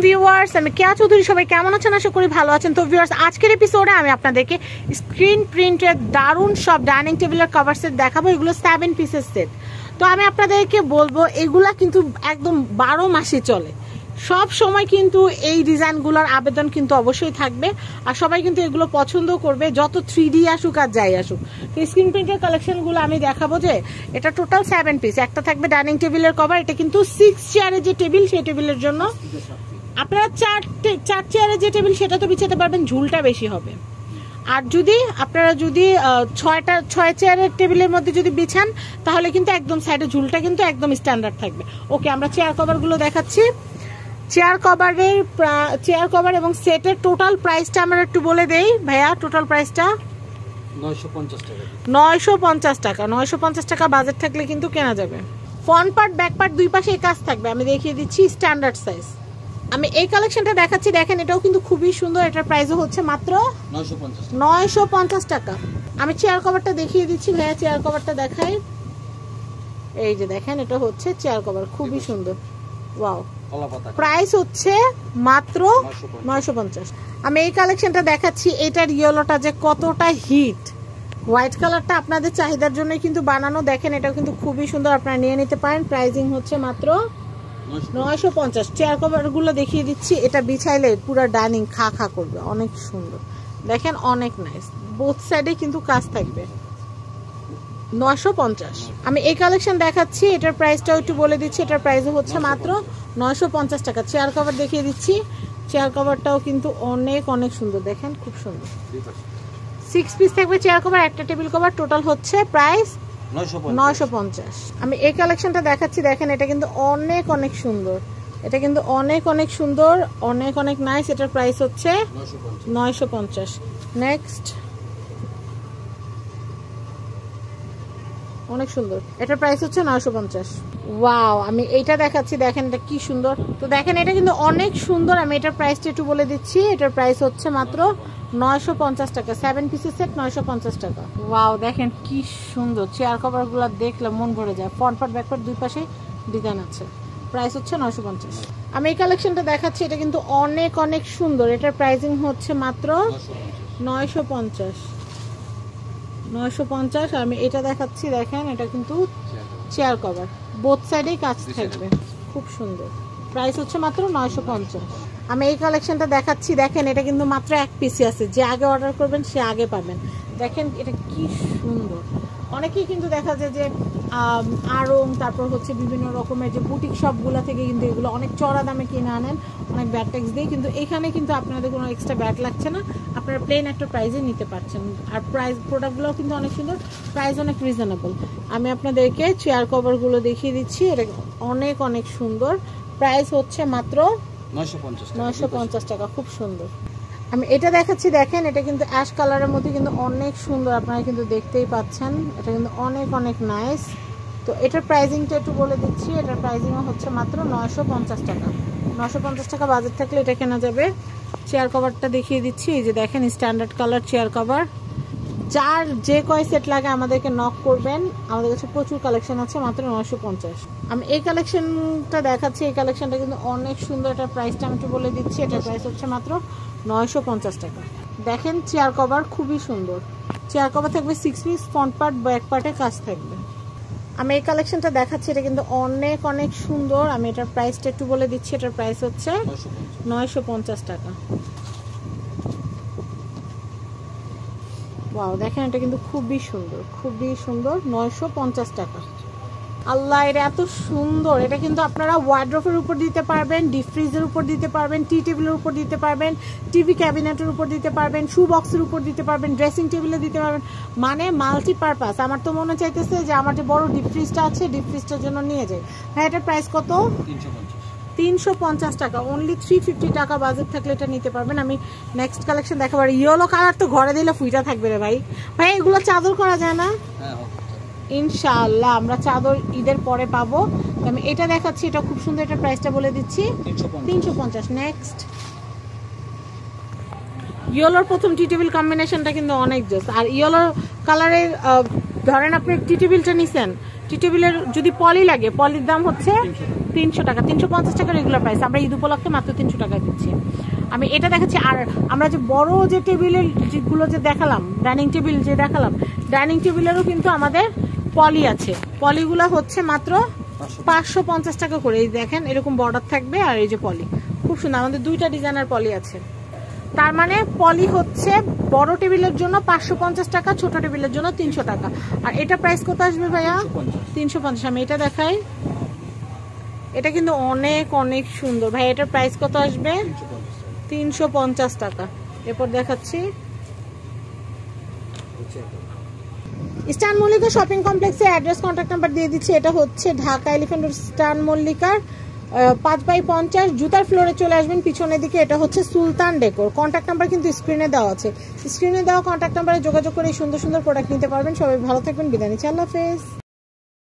Viewers, আমি কেয়া চৌধুরী। সবাই কেমন আছেন? আশা করি ভালো আছেন। তো ভিউয়ার্স, আজকের এপিসোডে আমি আপনাদেরকে স্ক্রিন প্রিন্টের দারুণ সব ডাইনিং টেবিলের কভার সেট দেখাবো। এগুলো 7 পিসের সেট। তো আমি আপনাদেরকে বলবো এগুলা কিন্তু একদম 12 মাসে চলে। সব সময় কিন্তু এই ডিজাইনগুলোর আবেদন কিন্তু অবশ্যই থাকবে, আর সবাই কিন্তু এগুলো পছন্দ করবে, যত 3D আসুক আর যাই আসুক। তো স্ক্রিন প্রিন্টের কালেকশনগুলো আমি দেখাবো। যে এটা টোটাল 7 পিস। একটা থাকবে ডাইনিং টেবিলের কভার। এটা কিন্তু 6 চেয়ারের যে টেবিল, সেই টেবিলের জন্য। আপনারা 4 চেয়ারের যে টেবিল, সেটা তো বিছাতে পারবেন, ঝুলটা বেশি হবে। আর যদি আপনারা 6 চেয়ারের টেবিলের মধ্যে যদি বিছান, তাহলে কিন্তু একদম সাইডে ঝুলটা কিন্তু একদম স্ট্যান্ডার্ড থাকবে। ওকে, আমরা চেয়ার কভারগুলো দেখাচ্ছি। চেয়ার কভার এবং সেটের টোটাল প্রাইসটা আমরা একটু বলে দেই। ভাইয়া, টোটাল প্রাইসটা 950 টাকা। 950 টাকা বাজেট থাকলে কিন্তু কেনা যাবে। ফ্রন্ট পার্ট, ব্যাক পার্ট দুই পাশে কাজ থাকবে। আমি দেখিয়ে দিচ্ছি স্ট্যান্ডার্ড সাইজ। আমি এই কালেকশনটা দেখাচ্ছি, দেখেন এটাও কিন্তু খুবই সুন্দর। এটার প্রাইসও হচ্ছে মাত্র 950 টাকা। আমি চেয়ার কভারটা দেখিয়ে দিচ্ছি। ভাইয়া, চেয়ার কভারটা দেখাই। এই যে দেখেন, এটা হচ্ছে চেয়ার কভার, খুবই সুন্দর। ওয়াও, প্রাইস হচ্ছে মাত্র 950। আমি এই কালেকশনটা দেখাচ্ছি। এটার ইয়েলোটা যে কতটা হিট, হোয়াইট কালারটা আপনাদের চাহিদার জন্যই কিন্তু বানানো। দেখেন, এটাও কিন্তু খুবই সুন্দর, আপনারা নিয়ে নিতে পারেন। প্রাইসিং হচ্ছে মাত্র 950। চেয়ার কভার গুলো দেখিয়ে দিচ্ছি। এটা বিছাইলে পুরো ডাইনিং খা খা করবে, অনেক সুন্দর। দেখেন, অনেক নাইস। বোথ সাইডে কিন্তু কাজ থাকবে। 950। আমি এই কালেকশন দেখাচ্ছি। এটার প্রাইসটাও একটু বলে দিচ্ছি। এটার প্রাইস হচ্ছে মাত্র 950 টাকা। চেয়ার কভার দেখিয়ে দিচ্ছি। চেয়ার কভারটাও কিন্তু অনেক অনেক সুন্দর। দেখেন, খুব সুন্দর। 6 পিস থাকবে চেয়ার কভার, একটা টেবিল কভার। টোটাল হচ্ছে প্রাইস 950। আমি এই কালেকশনটা দেখাচ্ছি। দেখেন, এটা কিন্তু অনেক অনেক সুন্দর। এটা কিন্তু অনেক অনেক সুন্দর, অনেক অনেক নাইস। এটার প্রাইস হচ্ছে 950। নেক্সট, অনেক সুন্দর। এটার প্রাইস হচ্ছে 950। ওয়াও, আমি এইটা দেখাচ্ছি। দেখেন, এটা কি সুন্দর। তো দেখেন, এটা কিন্তু অনেক সুন্দর। আমি এটার প্রাইসটা একটু বলে দিচ্ছি। এটার প্রাইস হচ্ছে মাত্র 950 টাকা। 7 পিসের সেট, 950 টাকা। ওয়াও, দেখেন কি সুন্দর। চেয়ার কভার গুলো দেখলে মন ভরে যায়। ফ্রন্ট পার্ট, ব্যাক পার্ট দুই পাশে ডিজাইন আছে। প্রাইস হচ্ছে 950। আমি এই কালেকশনটা দেখাচ্ছি। এটা কিন্তু অনেক অনেক সুন্দর। এটার প্রাইসিং হচ্ছে মাত্র 950। আমি এটা দেখাচ্ছি। দেখেন, এটা কিন্তু চেয়ার কভার, বোথ সাইডেই কাজ থাকবে, খুব সুন্দর। প্রাইস হচ্ছে মাত্র 950। আমি এই কালেকশনটা দেখাচ্ছি। দেখেন, এটা কিন্তু মাত্র 1 পিসই আছে। যে আগে অর্ডার করবেন সে আগে পাবেন। দেখেন, এটা কি সুন্দর। অনেকেই কিন্তু দেখা যায় যে আড়ং, তারপর হচ্ছে বিভিন্ন রকমের যে বুটিক শপগুলো থেকে কিন্তু এগুলো অনেক চড়া দামে কিনে আনেন, অনেক ব্যাট ট্যাক্স দিয়ে। কিন্তু এখানে কিন্তু আপনাদের কোনো এক্সট্রা ব্যাট লাগছে না, আপনারা প্লেন একটা প্রাইসে নিতে পারছেন। আর প্রাইস, প্রোডাক্টগুলোও কিন্তু অনেক সুন্দর, প্রাইস অনেক রিজনেবল। আমি আপনাদেরকে চেয়ার কভারগুলো দেখিয়ে দিচ্ছি। এটা অনেক অনেক সুন্দর। প্রাইস হচ্ছে মাত্র 950 টাকা। খুব সুন্দর। আমি এটা দেখাচ্ছি। দেখেন, এটা কিন্তু অ্যাশ কালারের মধ্যে কিন্তু অনেক সুন্দর, আপনারা কিন্তু দেখতেই পাচ্ছেন। এটা কিন্তু অনেক অনেক নাইস। তো এটার প্রাইসিংটা একটু বলে দিচ্ছি। এটার প্রাইসিংও হচ্ছে মাত্র 950 টাকা। 950 টাকা বাজেট থাকলে এটা কেনা যাবে। চেয়ার কভারটা দেখিয়ে দিচ্ছি। এই যে দেখেন, স্ট্যান্ডার্ড কালার চেয়ার কভার। যার যে কয় সেট লাগে আমাদেরকে নক করবেন, আমাদের কাছে প্রচুর কালেকশন আছে। মাত্র 950। আমি এই কালেকশনটা দেখাচ্ছি। এই কালেকশনটা কিন্তু অনেক সুন্দর। এটার প্রাইসটা আমি একটু বলে দিচ্ছি। এটার প্রাইস হচ্ছে মাত্র 950 টাকা। দেখেন, চেয়ার কভার খুবই সুন্দর। চেয়ার কভার থাকবে 6 পিস, ফ্রন্ট পার্ট, ব্যাক পার্টে কাজ থাকবে। আমি এই কালেকশনটা দেখাচ্ছি। এটা কিন্তু অনেক অনেক সুন্দর। আমি এটার প্রাইসটা একটু বলে দিচ্ছি। এটার প্রাইস হচ্ছে 950 টাকা। ওয়াও, দেখেন, এটা কিন্তু খুবই সুন্দর, খুবই সুন্দর। 950 টাকা। আল্লাহ, এটা এত সুন্দর। এটা কিন্তু আপনারা ওয়ার্ড্রোবের উপর দিতে পারবেন, ডিপ ফ্রিজের উপর দিতে পারবেন, টি টেবিলের উপর দিতে পারবেন, টিভি ক্যাবিনেটের উপর দিতে পারবেন, শু বক্সের উপর দিতে পারবেন, ড্রেসিং টেবিলে দিতে পারবেন। মানে মাল্টিপারপাস। আমার তো মনে চাইতেছে যে আমার যে বড় ডিপ ফ্রিজটা আছে, ডিপ ফ্রিজটার জন্য নিয়ে যাই। হ্যাঁ, এটার প্রাইস কত? 350 টাকা। অনলি 350 টাকা বাজেট থাকলে এটা নিতে পারবেন। আমি নেক্সট কালেকশন দেখাবার। ইয়েলো কালার তো ঘরে দিলে ফুইটা থাকবে রে ভাই। ভাই, এগুলো চাদর করা যায় না? ইনশাআল্লাহ আমরা চাদর ঈদের পরে পাবো। আমি এটা দেখাচ্ছি। এটা খুব সুন্দর। এটা প্রাইসটা বলে দিচ্ছি, 350। নেক্সট, ইয়েলোর প্রথম টি টেবিল কম্বিনেশনটা কিন্তু অনেক জোস। আর ইয়েলো কালারের ধরেন আপনি টি টেবিলটা নিছেন, টি টি টেবিলের যদি পলি লাগে, পলির দাম হচ্ছে 300 টাকা, 350 টাকা রেগুলার প্রাইস। আমরা ঈদ উপলক্ষে মাত্র 300 টাকায় দিচ্ছি। আমি এটা দেখাচ্ছি। আর আমরা যে বড় যে টেবিলের যেগুলো যে দেখালাম, ডাইনিং টেবিল যে দেখালাম, ডাইনিং টেবিলেরও কিন্তু আমাদের পলি আছে। পলিগুলো হচ্ছে মাত্র 550 টাকা করে। এই দেখেন এরকম বর্ডার থাকবে, আর এই যে পলি খুব সুন্দর। আমাদের 2টা ডিজাইনের পলি আছে। তার মানে পলি হচ্ছে বড় টেবিলের জন্য 550 টাকা, ছোট টেবিলের জন্য 300 টাকা। আর এটা প্রাইস কত আসবে ভাইয়া? 350। আমি এটা দেখাই, এটা কিন্তু অনেক অনেক সুন্দর ভাই। এটার প্রাইস কত আসবে? 350 টাকা। এরপর দেখাচ্ছি স্টান মল্লিকা শপিং কমপ্লেক্সে অ্যাড্রেস, কন্ট্যাক্ট নাম্বার দিয়ে দিচ্ছি। এটা হচ্ছে ঢাকা এলিফ্যান্ট রোড স্টান মল্লিকার 5/50 জুতার ফ্লোরে চলে আসবেন পিছনের দিকে। এটা হচ্ছে সুলতান ডেকোর। কন্ট্যাক্ট নাম্বার কিন্তু স্ক্রিনে দেওয়া আছে। স্ক্রিনে দেওয়া কন্ট্যাক্ট নাম্বারে যোগাযোগ করে সুন্দর সুন্দর প্রোডাক্ট নিতে পারবেন। সবাই ভালো থাকবেন, বিদায় নিচ্ছি, আল্লাহ হাফেজ।